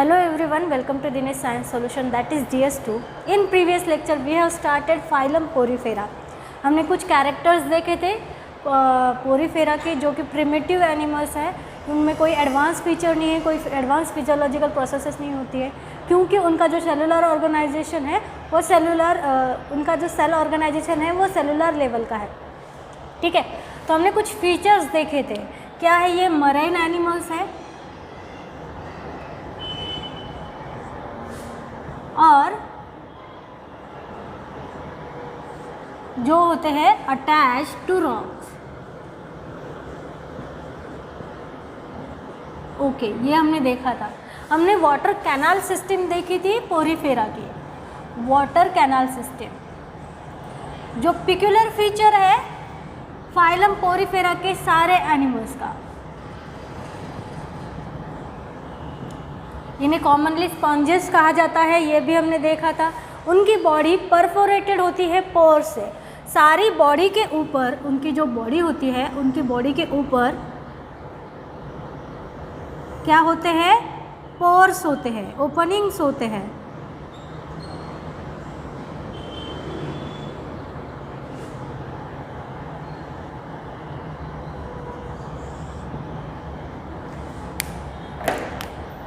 Hello everyone, welcome to Dinesh Science Solution, that is DS2. In previous lecture we have started phylum Porifera. हमने कुछ characters देखे थे Porifera के जो कि प्रिमिटिव एनिमल्स हैं, उनमें कोई एडवांस फीचर नहीं है, कोई एडवांस फिजियोलॉजिकल प्रोसेसेस नहीं होती है, क्योंकि उनका जो सेलुलर ऑर्गेनाइजेशन है वो उनका जो सेल ऑर्गेनाइजेशन है वो सेलुलर लेवल का है। ठीक है, तो हमने कुछ फीचर्स देखे थे। क्या है ये? मरीन एनिमल्स है और जो होते हैं अटैच टू रॉक्स। ओके, ये हमने देखा था। हमने वाटर कैनाल सिस्टम देखी थी पोरीफेरा की, वाटर कैनाल सिस्टम जो पिक्यूलर फीचर है फाइलम पोरीफेरा के सारे एनिमल्स का। इन्हें कॉमनली स्पॉन्जेस कहा जाता है, ये भी हमने देखा था। उनकी बॉडी परफोरेटेड होती है पोर से। सारी बॉडी के ऊपर, उनकी जो बॉडी होती है उनकी बॉडी के ऊपर क्या होते हैं? पोर्स होते हैं, ओपनिंग्स होते हैं।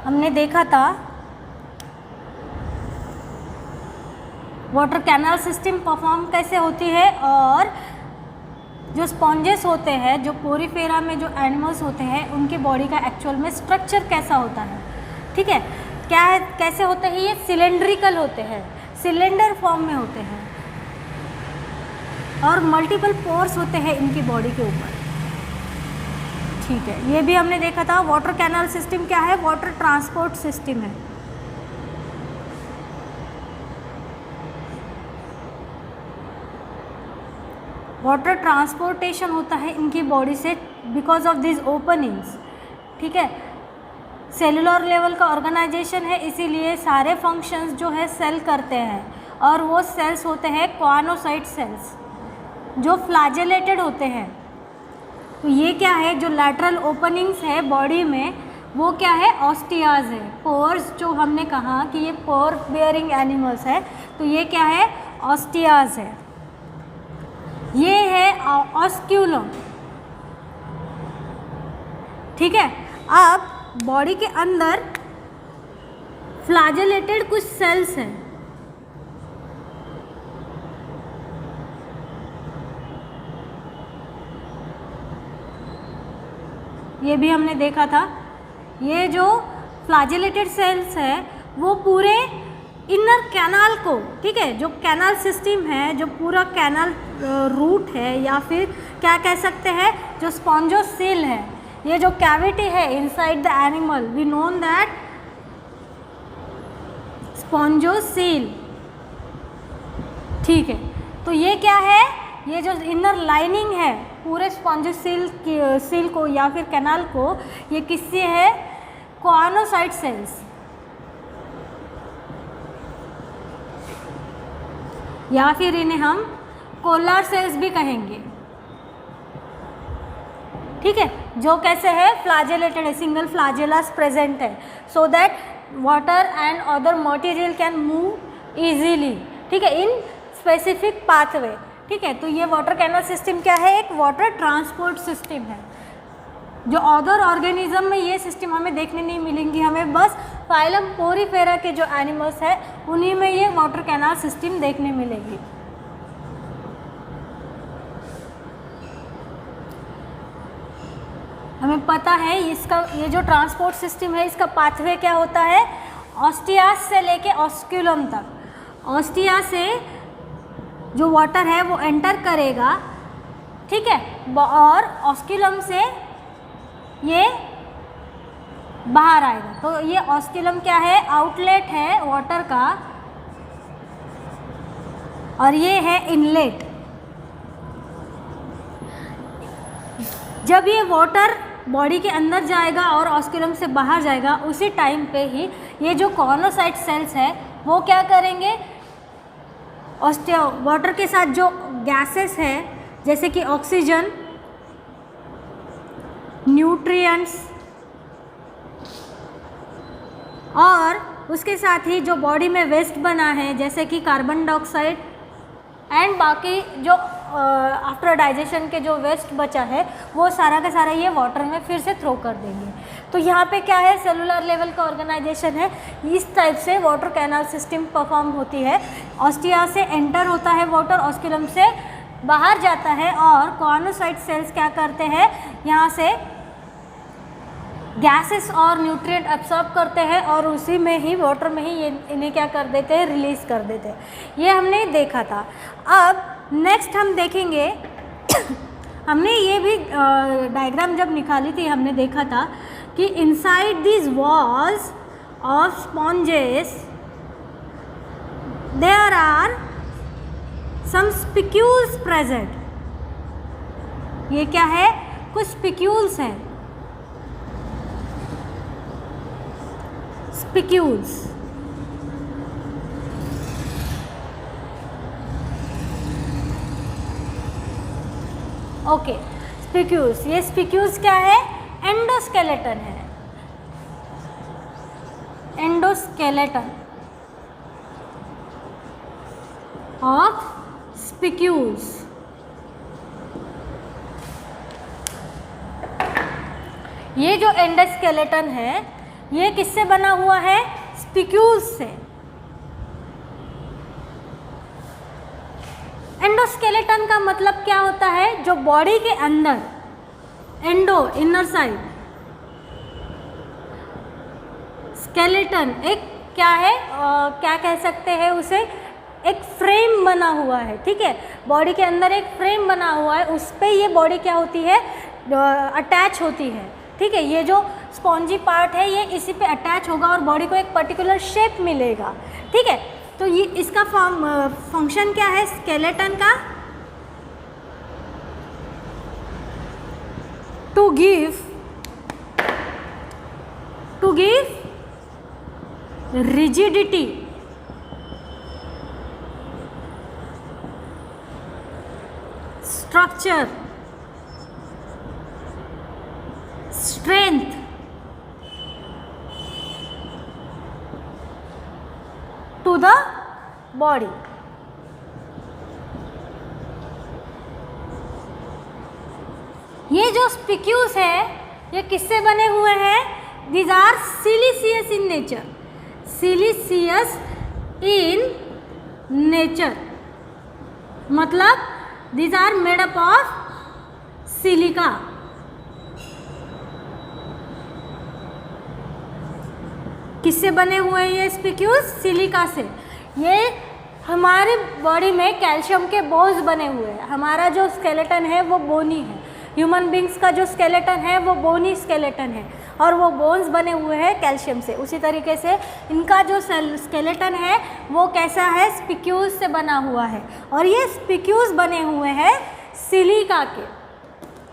हमने देखा था वाटर कैनाल सिस्टम परफॉर्म कैसे होती है और जो स्पॉन्जेस होते हैं, जो पोरीफेरा में जो एनिमल्स होते हैं उनकी बॉडी का एक्चुअल में स्ट्रक्चर कैसा होता है। ठीक है, क्या है, कैसे होते हैं? ये सिलेंड्रिकल होते हैं, सिलेंडर फॉर्म में होते हैं और मल्टीपल पोर्स होते हैं इनकी बॉडी के ऊपर। ठीक है, ये भी हमने देखा था। वाटर कैनाल सिस्टम क्या है? वाटर ट्रांसपोर्ट सिस्टम है। वाटर ट्रांसपोर्टेशन होता है इनकी बॉडी से बिकॉज ऑफ दिस ओपनिंग्स। ठीक है, सेलुलर लेवल का ऑर्गेनाइजेशन है, इसीलिए सारे फंक्शंस जो है सेल करते हैं और वो सेल्स होते हैं कॉनोसाइट सेल्स जो फ्लैजेलेटेड होते हैं। तो ये क्या है? जो लैटरल ओपनिंग्स है बॉडी में वो क्या है? ऑस्टियाज है। पोर्स जो हमने कहा कि ये पोर बेयरिंग एनिमल्स है, तो ये क्या है? ऑस्टियाज है। ये है ऑस्क्यूलम। ठीक है, अब बॉडी के अंदर फ्लैजेलेटेड कुछ सेल्स हैं। ये भी हमने देखा था। ये जो फ्लैजेलेटेड सेल्स है वो पूरे इनर कैनाल को, ठीक है, जो कैनाल सिस्टम है, जो पूरा कैनाल रूट है या फिर क्या कह सकते हैं, जो स्पॉन्जोसील है, ये जो कैविटी है inside the animal, we known that spongocoel. ठीक है, तो ये क्या है? ये जो इनर लाइनिंग है पूरे स्पॉन्जोसील को या फिर कैनाल को, ये किससे है? कॉनोसाइट सेल्स या फिर इन्हें हम कोलार सेल्स भी कहेंगे। ठीक है, जो कैसे है? फ्लैजेलेटेड है, सिंगल फ्लैजेलास प्रेजेंट है so that water and other material can move easily. ठीक है, इन स्पेसिफिक पाथवे। ठीक है, तो ये वाटर कैनाल सिस्टम क्या है? एक वाटर ट्रांसपोर्ट सिस्टम है। जो अदर ऑर्गेनिज्म में ये सिस्टम हमें देखने नहीं मिलेंगी, हमें बस फाइलम पोरीफेरा के जो एनिमल्स है उन्हीं में ये वाटर कैनाल सिस्टम देखने मिलेगी। हमें पता है इसका, ये जो ट्रांसपोर्ट सिस्टम है इसका पाथवे क्या होता है? ऑस्टियास से लेके ऑस्क्यूलम तक। ऑस्टिया से जो वाटर है वो एंटर करेगा, ठीक है, और ऑस्क्यूलम से ये बाहर आएगा। तो ये ऑस्क्यूलम क्या है? आउटलेट है वाटर का और ये है इनलेट। जब ये वाटर बॉडी के अंदर जाएगा और ऑस्क्यूलम से बाहर जाएगा, उसी टाइम पे ही ये जो कॉनोसाइट सेल्स है वो क्या करेंगे? वाटर के साथ जो गैसेस है जैसे कि ऑक्सीजन, न्यूट्रिएंट्स और उसके साथ ही जो बॉडी में वेस्ट बना है जैसे कि कार्बन डाइऑक्साइड एंड बाकी जो आफ्टर डाइजेशन के जो वेस्ट बचा है वो सारा का सारा ये वाटर में फिर से थ्रो कर देंगे। तो यहाँ पे क्या है, सेलुलर लेवल का ऑर्गेनाइजेशन है। इस टाइप से वाटर कैनाल सिस्टम परफॉर्म होती है। ऑस्टिया से एंटर होता है वाटर, ऑस्क्यूलम से बाहर जाता है और कॉर्नोसाइट सेल्स क्या करते हैं, यहाँ से गैसेस और न्यूट्रिएंट एब्सॉर्ब करते हैं और उसी में ही वाटर में ही ये इन्हें क्या कर देते हैं, रिलीज़ कर देते हैं। ये हमने देखा था। अब नेक्स्ट हम देखेंगे हमने ये भी डायग्राम जब निकाली थी हमने देखा था कि inside this walls of sponges there are some spicules present. ये क्या है, कुछ स्पिक्यूल्स हैं, स्पिक्यूल्स। Okay, spicules. ये स्पिक्यूल्स क्या है, एंडोस्केलेटन है, एंडोस्केलेटन ऑफ स्पिक्यूल्स। ये जो एंडोस्केलेटन है ये किससे बना हुआ है, स्पिक्यूल्स से। एंडोस्केलेटन का मतलब क्या होता है, जो बॉडी के अंदर, एंडो इनर साइड, स्केलेटन एक क्या है, क्या कह सकते हैं उसे, एक फ्रेम बना हुआ है। ठीक है, बॉडी के अंदर एक फ्रेम बना हुआ है, उस पे ये बॉडी क्या होती है, अटैच होती है। ठीक है, ये जो स्पॉन्जी पार्ट है ये इसी पे अटैच होगा और बॉडी को एक पर्टिकुलर शेप मिलेगा। ठीक है, तो ये इसका फंक्शन क्या है स्केलेटन का, to give rigidity, structure, strength to the body. ये जो स्पिक्यूल्स है ये किससे बने हुए हैं, these are siliceous in nature, siliceous in nature, मतलब these are made up of silica. किससे बने हुए हैं ये स्पिक्यूल्स, सिलिका से। ये हमारे बॉडी में कैल्शियम के बोन्स बने हुए हैं। हमारा जो स्केलेटन है वो बोनी है, ह्यूमन बींग्स का जो स्केलेटन है वो बोनी स्केलेटन है और वो बोन्स बने हुए हैं कैल्शियम से। उसी तरीके से इनका जो स्केलेटन है वो कैसा है, स्पिक्यूल्स से बना हुआ है और ये स्पिक्यूल्स बने हुए हैं सिलिका के,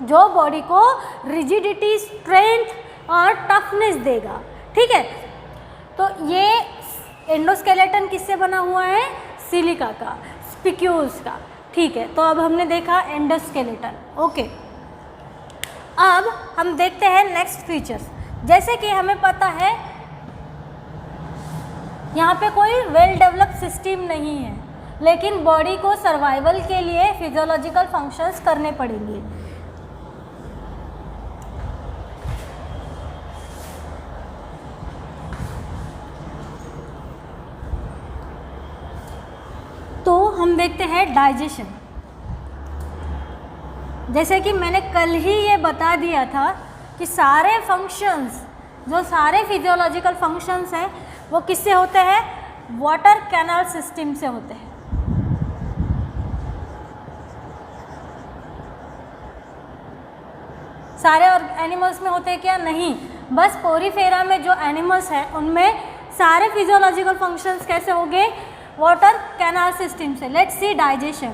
जो बॉडी को रिजिडिटी, स्ट्रेंथ और टफनेस देगा। ठीक है, तो ये एंडोस्केलेटन किससे बना हुआ है, सिलिका का, स्पिक्यूल्स का। ठीक है, तो अब हमने देखा एंडोस्केलेटन। ओके, अब हम देखते हैं नेक्स्ट फीचर्स। जैसे कि हमें पता है यहाँ पे कोई वेल डेवलप्ड सिस्टम नहीं है, लेकिन बॉडी को सर्वाइवल के लिए फिजियोलॉजिकल फंक्शंस करने पड़ेंगे। तो हम देखते हैं डाइजेशन। जैसे कि मैंने कल ही ये बता दिया था कि सारे फंक्शंस, जो सारे फिजियोलॉजिकल फंक्शंस हैं वो किससे होते हैं, वाटर कैनाल सिस्टम से होते हैं। सारे और एनिमल्स में होते हैं क्या, नहीं, बस पोरीफेरा में जो एनिमल्स हैं उनमें सारे फिजियोलॉजिकल फंक्शंस कैसे होंगे, वाटर कैनाल सिस्टम से। Let's see digestion.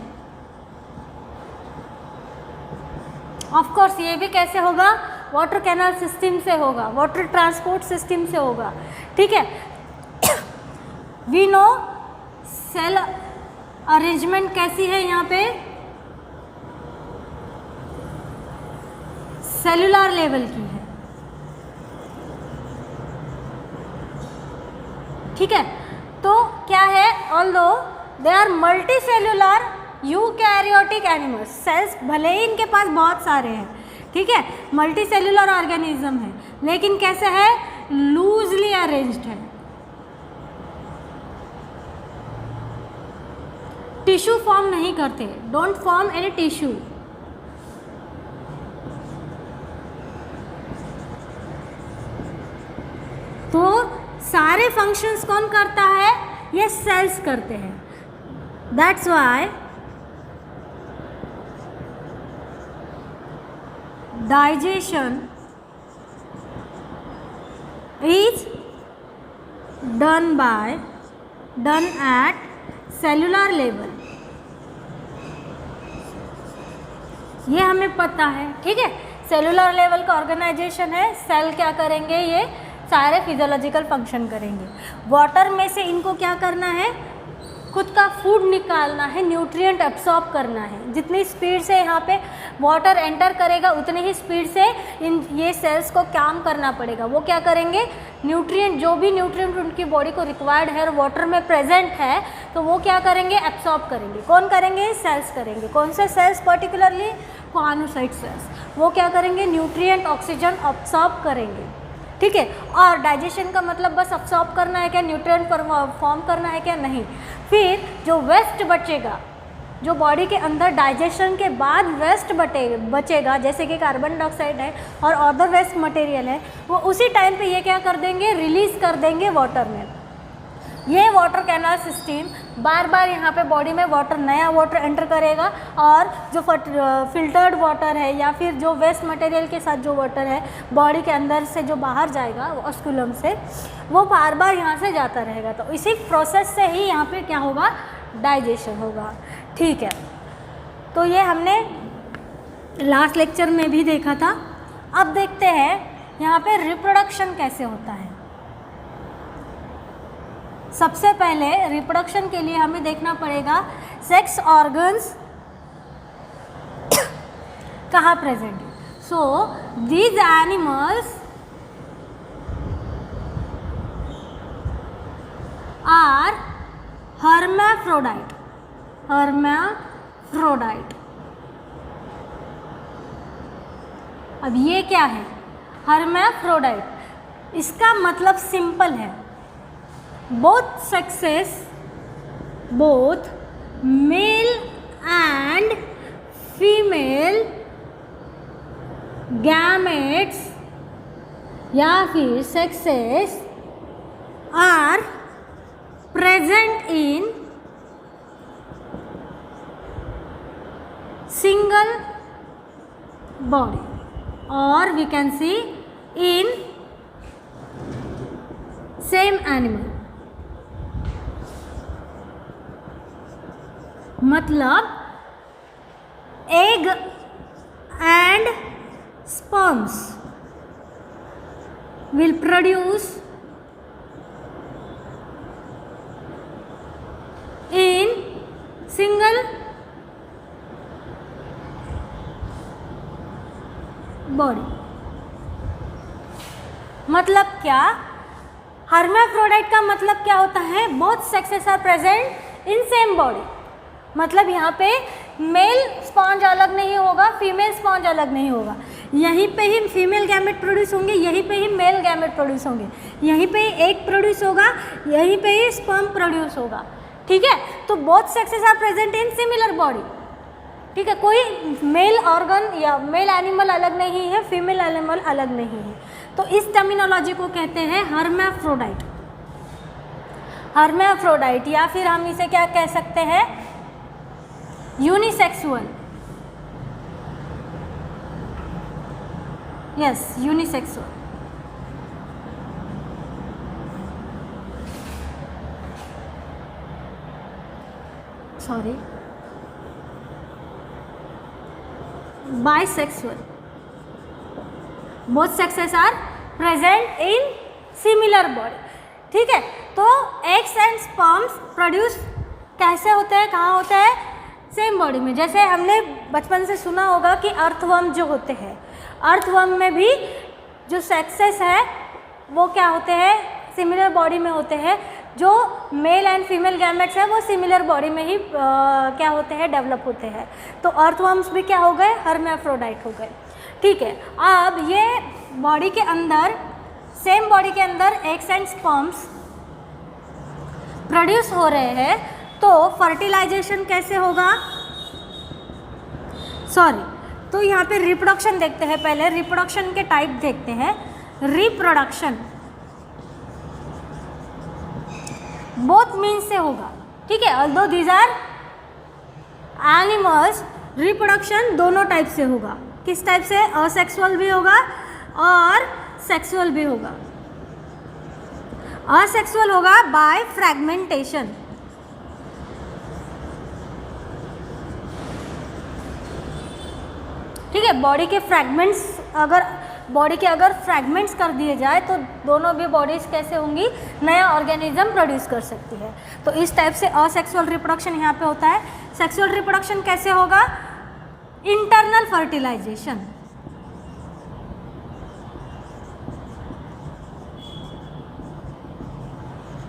Of course ये भी कैसे होगा, वाटर कैनाल सिस्टम से होगा, वाटर ट्रांसपोर्ट सिस्टम से होगा। ठीक है, वी नो सेल अरेंजमेंट कैसी है, यहाँ पे सेलुलर लेवल की है। ठीक है, तो क्या है, although they are multi cellular eukaryotic animals, cells भले ही इनके पास बहुत सारे हैं, ठीक है, मल्टी सेल्यूलर ऑर्गेनिज्म है, लेकिन कैसे है, लूजली अरेंज्ड है, टिश्यू फॉर्म नहीं करते, डोंट फॉर्म एनी टिश्यू। तो सारे फंक्शंस कौन करता है, ये सेल्स करते हैं। That's why digestion is done at cellular level, ये हमें पता है, ठीक है, सेल्यूलर लेवल का ऑर्गेनाइजेशन है, सेल क्या करेंगे, ये सारे फिजियोलॉजिकल फंक्शन करेंगे। वाटर में से इनको क्या करना है, खुद का फूड निकालना है, न्यूट्रिएंट एब्सॉर्ब करना है, जितनी स्पीड से यहाँ पे वाटर एंटर करेगा उतनी ही स्पीड से ये सेल्स को काम करना पड़ेगा। वो क्या करेंगे, न्यूट्रिएंट, जो भी न्यूट्रिएंट उनकी बॉडी को रिक्वायर्ड है और वाटर में प्रेजेंट है, तो वो क्या करेंगे, एब्सॉर्ब करेंगे। कौन करेंगे, सेल्स करेंगे। कौन से सेल्स, पर्टिकुलरली कॉर्नोसाइट सेल्स, वो क्या करेंगे, न्यूट्रिएंट ऑक्सीजन एब्सॉर्ब करेंगे, ठीक है। और डाइजेशन का मतलब बस एब्सॉर्ब करना है क्या, न्यूट्रिएंट फॉर्म करना है क्या, नहीं। फिर जो वेस्ट बचेगा, जो बॉडी के अंदर डाइजेशन के बाद वेस्ट बचेगा, जैसे कि कार्बन डाइऑक्साइड है और अदर वेस्ट मटेरियल है, वो उसी टाइम पे ये क्या कर देंगे, रिलीज़ कर देंगे वाटर में। ये वाटर कैनाल सिस्टम बार बार यहाँ पे बॉडी में वाटर, नया वाटर एंटर करेगा, और जो फिल्टर्ड वाटर है या फिर जो वेस्ट मटेरियल के साथ जो वाटर है बॉडी के अंदर से जो बाहर जाएगा ऑस्कुलम से, वो बार बार यहाँ से जाता रहेगा। तो इसी प्रोसेस से ही यहाँ पे क्या होगा, डाइजेशन होगा, ठीक है। तो ये हमने लास्ट लेक्चर में भी देखा था। अब देखते हैं यहाँ पे रिप्रोडक्शन कैसे होता है। सबसे पहले रिप्रोडक्शन के लिए हमें देखना पड़ेगा सेक्स ऑर्गन्स कहाँ प्रेजेंट है। So these animals are hermaphrodite, hermaphrodite. अब ये क्या है, हर्माफ्रोडाइट, इसका मतलब सिंपल है, both sexes, both male and female gametes या फिर sexes are present in single body, or we can see in same animal। मतलब egg and sperms will produce in single body। मतलब क्या, हर्माफ्रोडाइट का मतलब क्या होता है, both sexes are present in same body. मतलब यहाँ पे मेल स्पॉन्ज अलग नहीं होगा, फीमेल स्पॉन्ज अलग नहीं होगा, यहीं पे ही फीमेल गैमेट प्रोड्यूस होंगे, यहीं पे ही मेल गैमेट प्रोड्यूस होंगे, यहीं पे ही एग प्रोड्यूस होगा, यहीं पे ही स्पर्म प्रोड्यूस होगा, ठीक है। तो both sexes are present in similar body, ठीक है। कोई मेल ऑर्गन या मेल एनिमल अलग नहीं है, फीमेल एनिमल अलग नहीं है। तो इस टर्मिनोलॉजी को कहते हैं हर्माफ्रोडाइट, हर्माफ्रोडाइट, या फिर हम इसे क्या कह सकते हैं, unisexual, yes, unisexual. Sorry, bisexual, both sexes are present in similar body, ठीक है। तो एग्स एंड स्पर्म्स प्रोड्यूस कैसे होते हैं, कहाँ होते हैं, सेम बॉडी में। जैसे हमने बचपन से सुना होगा कि अर्थवर्म जो होते हैं, अर्थवर्म में भी जो सेक्सेस है वो क्या होते हैं, सिमिलर बॉडी में होते हैं। जो मेल एंड फीमेल गैमेट्स है वो सिमिलर बॉडी में ही क्या होते हैं, डेवलप होते हैं। तो अर्थवर्म्स भी क्या हो गए, हर्माफ्रोडाइट हो गए। ठीक है, अब ये बॉडी के अंदर, सेम बॉडी के अंदर एग्स एंड स्पर्म्स प्रोड्यूस हो रहे हैं, तो फर्टिलाइजेशन कैसे होगा, सॉरी, तो यहाँ पे रिप्रोडक्शन देखते हैं। पहले रिप्रोडक्शन के टाइप देखते हैं। रिप्रोडक्शन बोथ मीन्स से होगा, ठीक है, although these are animals, reproduction दोनों टाइप से होगा। किस टाइप से, असेक्सुअल भी होगा और सेक्सुअल भी होगा। असेक्सुअल होगा बाय फ्रैगमेंटेशन, ठीक है, बॉडी के फ्रैगमेंट्स, अगर बॉडी के अगर फ्रैगमेंट्स कर दिए जाए तो दोनों भी बॉडीज कैसे होंगी, नया ऑर्गेनिज्म प्रोड्यूस कर सकती है। तो इस टाइप से असेक्सुअल रिप्रोडक्शन यहाँ पे होता है। सेक्सुअल रिप्रोडक्शन कैसे होगा, इंटरनल फर्टिलाइजेशन,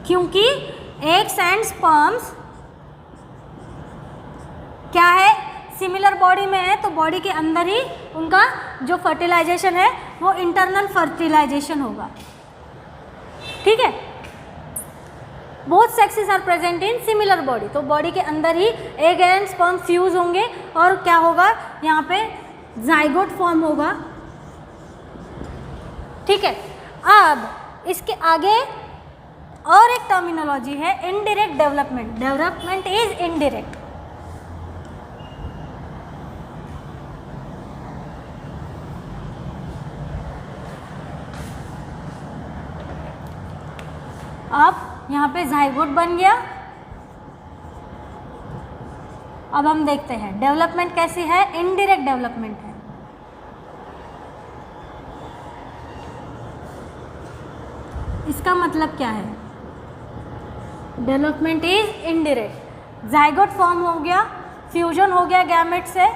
क्योंकि एग्स एंड स्पर्म्स क्या है, सिमिलर बॉडी में है, तो बॉडी के अंदर ही उनका जो फर्टिलाइजेशन है वो इंटरनल फर्टिलाइजेशन होगा। ठीक है, both sexes are present in similar body, तो बॉडी के अंदर ही एग एंड स्पर्म फ्यूज होंगे और क्या होगा, यहाँ पे जाइगोट फॉर्म होगा। ठीक है, अब इसके आगे और एक टर्मिनोलॉजी है, indirect development. Development is indirect. अब यहाँ पे जाइगोट बन गया। अब हम देखते हैं डेवलपमेंट कैसी है, इनडायरेक्ट डेवलपमेंट है। इसका मतलब क्या है, development is indirect. Zygote form हो गया, फ्यूजन हो गया गैमेट से,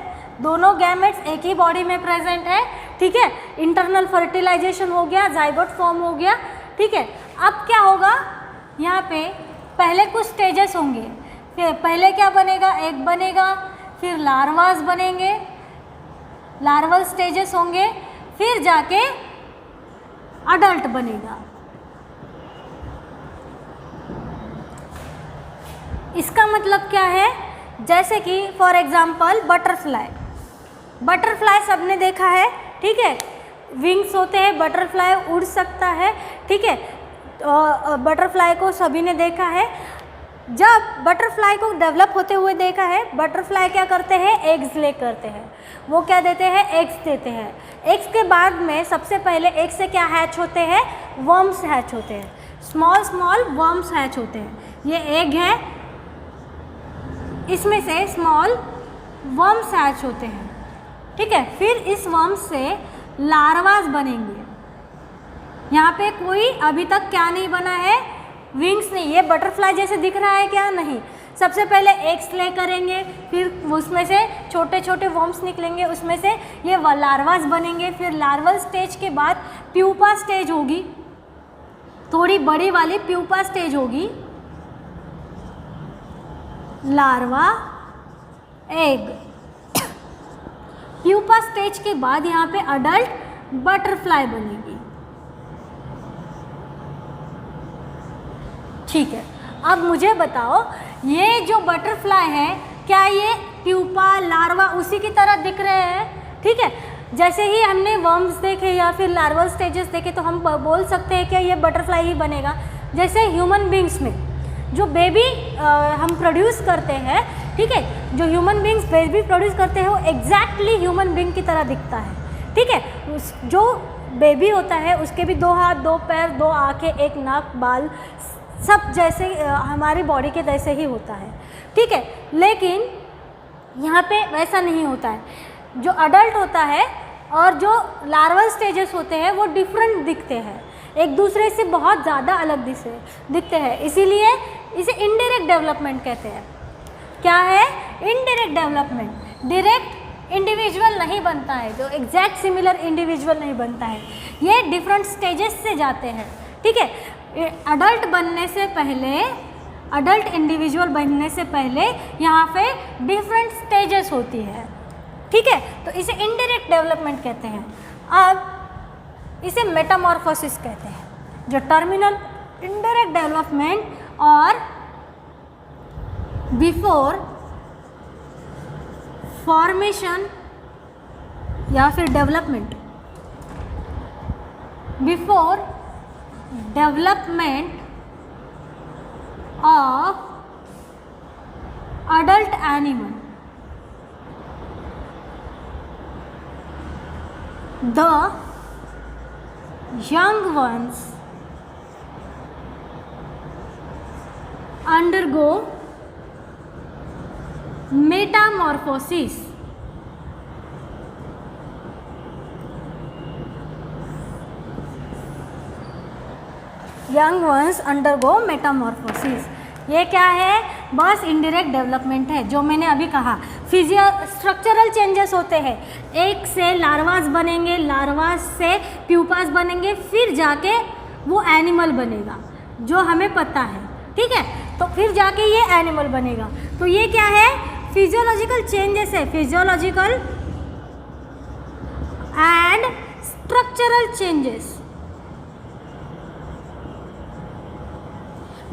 दोनों गैमेट्स एक ही बॉडी में प्रेजेंट है। ठीक है, इंटरनल फर्टिलाइजेशन हो गया, जाइगोट फॉर्म हो गया। ठीक है, अब क्या होगा, यहाँ पे पहले कुछ स्टेजेस होंगे, फिर पहले क्या बनेगा, एग बनेगा, फिर लार्वास बनेंगे, लार्वल स्टेजेस होंगे, फिर जाके अडल्ट बनेगा। इसका मतलब क्या है, जैसे कि फॉर एग्जाम्पल बटरफ्लाई, बटरफ्लाई सबने देखा है। ठीक है, विंग्स होते हैं, बटरफ्लाई उड़ सकता है। ठीक है, बटरफ्लाई को सभी ने देखा है। जब बटरफ्लाई को डेवलप होते हुए देखा है, बटरफ्लाई क्या करते हैं, एग्स ले करते हैं। वो क्या देते हैं, एग्स देते हैं। एग्स के बाद में सबसे पहले एग से क्या हैच होते हैं, वर्म्स हैच होते हैं, स्मॉल स्मॉल वर्म्स हैच होते हैं। ये एग है, इसमें से स्मॉल वर्म्स हैच होते हैं। ठीक है, फिर इस वर्म्स से लार्वास बनेंगे। यहाँ पे कोई अभी तक क्या नहीं बना है, विंग्स नहीं, ये बटरफ्लाई जैसे दिख रहा है क्या, नहीं। सबसे पहले एग्स ले करेंगे, फिर उसमें से छोटे छोटे वर्म्स निकलेंगे, उसमें से ये लार्वास बनेंगे। फिर लार्वल स्टेज के बाद प्यूपा स्टेज होगी, थोड़ी बड़ी वाली प्यूपा स्टेज होगी, लार्वा, एग। प्यूपा स्टेज के बाद यहाँ पे अडल्ट बटरफ्लाई बनेगी। ठीक है, अब मुझे बताओ, ये जो बटरफ्लाई है, क्या ये प्यूपा, लार्वा उसी की तरह दिख रहे हैं? ठीक है, जैसे ही हमने वर्म्स देखे या फिर लार्वल स्टेजेस देखे तो हम बोल सकते हैं कि ये बटरफ्लाई ही बनेगा। जैसे ह्यूमन बींग्स में जो बेबी हम प्रोड्यूस करते हैं, ठीक है, जो ह्यूमन बींग्स बेबी प्रोड्यूस करते हैं वो एग्जैक्टली ह्यूमन बींग की तरह दिखता है। ठीक है, जो बेबी होता है उसके भी 2 हाथ, 2 पैर, 2 आँखें, 1 नाक, बाल, सब जैसे हमारी बॉडी के जैसे ही होता है। ठीक है, लेकिन यहाँ पे वैसा नहीं होता है। जो अडल्ट होता है और जो लार्वल स्टेजेस होते हैं वो डिफरेंट दिखते हैं, एक दूसरे से बहुत ज़्यादा अलग दिखते हैं, इसीलिए इसे इनडायरेक्ट डेवलपमेंट कहते हैं। क्या है, इनडायरेक्ट डेवलपमेंट। डायरेक्ट इंडिविजुअल नहीं बनता है, जो एग्जैक्ट सिमिलर इंडिविजुअल नहीं बनता है, ये डिफरेंट स्टेजेस से जाते हैं। ठीक है, अडल्ट बनने से पहले, अडल्ट इंडिविजुअल बनने से पहले यहाँ पे डिफरेंट स्टेजेस होती है, ठीक है। तो इसे इनडायरेक्ट डेवलपमेंट कहते हैं। अब इसे मेटामॉर्फोसिस कहते हैं, जो टर्मिनल इनडायरेक्ट डेवलपमेंट और बिफोर फॉर्मेशन या फिर development, before development of adult animal, the young ones undergo metamorphosis. Young ones undergo Metamorphosis. ये क्या है? बस इनडायरेक्ट डेवलपमेंट है, जो मैंने अभी कहा। स्ट्रक्चरल चेंजेस होते हैं, एक से लार्वास बनेंगे, लार्वास से प्यूपास बनेंगे, फिर जाके वो एनिमल बनेगा, जो हमें पता है, ठीक है। तो फिर जाके ये एनिमल बनेगा। तो ये क्या है? फिजियोलॉजिकल चेंजेस है, फिजियोलॉजिकल एंड स्ट्रक्चरल चेंजेस।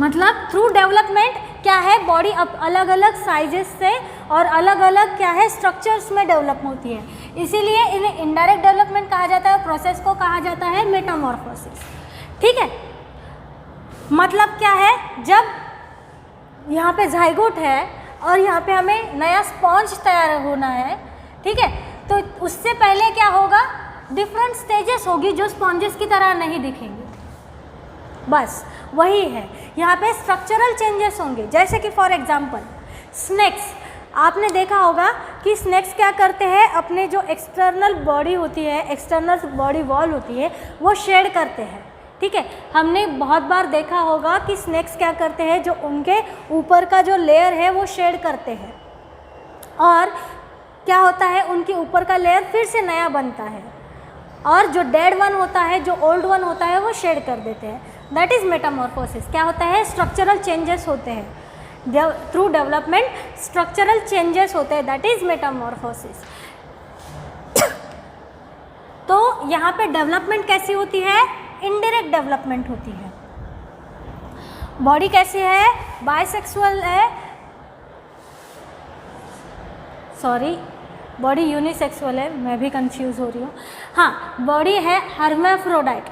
मतलब थ्रू डेवलपमेंट क्या है, बॉडी अब अलग अलग साइजेस से और अलग अलग क्या है स्ट्रक्चर्स में डेवलप होती है, इसीलिए इन्हें इनडायरेक्ट डेवलपमेंट कहा जाता है। प्रोसेस को कहा जाता है मेटामॉर्फोसिस, ठीक है। मतलब क्या है, जब यहाँ पे जाइगोट है और यहाँ पे हमें नया स्पॉन्ज तैयार होना है, ठीक है, तो उससे पहले क्या होगा, डिफरेंट स्टेजेस होगी जो स्पॉन्जेस की तरह नहीं दिखेंगे। बस वही है, यहाँ पे स्ट्रक्चरल चेंजेस होंगे। जैसे कि फॉर एग्जांपल स्नेक्स, आपने देखा होगा कि स्नेक्स क्या करते हैं, अपने जो एक्सटर्नल बॉडी होती है, एक्सटर्नल बॉडी वॉल होती है, वो शेड करते हैं, ठीक है। हमने बहुत बार देखा होगा कि स्नेक्स क्या करते हैं, जो उनके ऊपर का जो लेयर है वो शेड करते हैं, और क्या होता है, उनके ऊपर का लेयर फिर से नया बनता है, और जो डेड वन होता है, जो ओल्ड वन होता है, वो शेड कर देते हैं। That is Metamorphosis. क्या होता है, स्ट्रक्चरल चेंजेस होते हैं, थ्रू डेवलपमेंट स्ट्रक्चरल चेंजेस होते हैं, दैट इज़ मेटामॉर्फोसिस। तो यहाँ पे डेवलपमेंट कैसी होती है, इनडायरेक्ट डेवलपमेंट होती है। बॉडी कैसी है, बाइसेक्सुअल है, सॉरी बॉडी यूनिसेक्सुअल है, मैं भी कंफ्यूज हो रही हूँ। हाँ, बॉडी है हर्माफ्रोडाइट,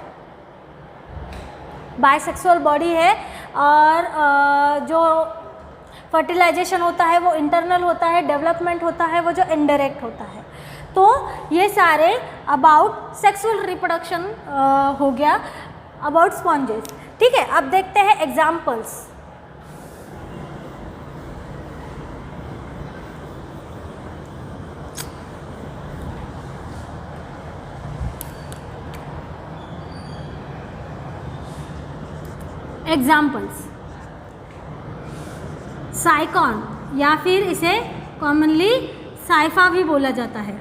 बाइसेक्सुअल बॉडी है, और जो फर्टिलाइजेशन होता है वो इंटरनल होता है, डेवलपमेंट होता है वो जो इनडायरेक्ट होता है। तो ये सारे अबाउट सेक्सुअल रिप्रोडक्शन हो गया, अबाउट स्पॉन्जेस, ठीक है। अब देखते हैं एग्जाम्पल्स। एग्जाम्पल्स, साइकॉन, या फिर इसे कॉमनली साइफा भी बोला जाता है,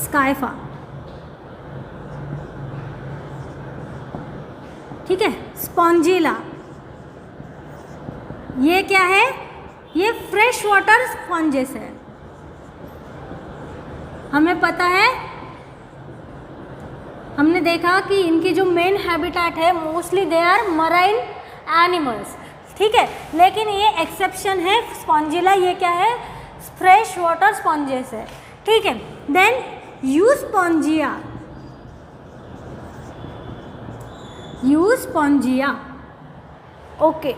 स्काइफा, ठीक है। स्पॉन्जिला, ये क्या है, ये फ्रेश वाटर स्पॉन्जेस है, हमें पता है, हमने देखा कि इनकी जो मेन हैबिटेट है mostly they are marine animals, ठीक है। लेकिन ये एक्सेप्शन है स्पॉन्जिला, ये क्या है, फ्रेश वाटर स्पॉन्जेस है, ठीक है। Then Euspongia, Euspongia, okay,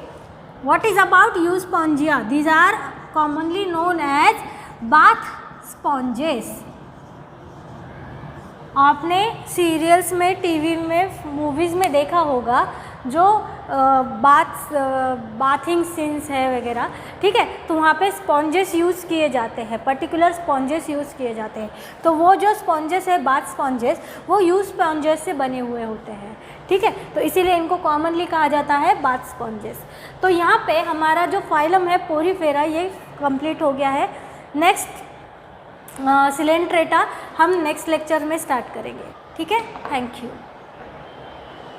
what is about Euspongia? These are commonly known as bath sponges. आपने सीरियल्स में, टीवी में, मूवीज़ में देखा होगा, जो बाथिंग सीन्स है वगैरह, ठीक है, तो वहाँ पे स्पॉन्जेस यूज़ किए जाते हैं, पर्टिकुलर स्पॉन्जेस यूज़ किए जाते हैं। तो वो जो स्पॉन्जेस है, बाथ स्पॉन्जेस, वो यूज स्पॉन्जेस से बने हुए होते हैं, ठीक है। तो इसीलिए इनको कॉमनली कहा जाता है बाथ स्पॉन्जेस। तो यहाँ पे हमारा जो फाइलम है पोरीफेरा, ये कंप्लीट हो गया है। नेक्स्ट सिलेंट्रेटा हम नेक्स्ट लेक्चर में स्टार्ट करेंगे, ठीक है। Thank you.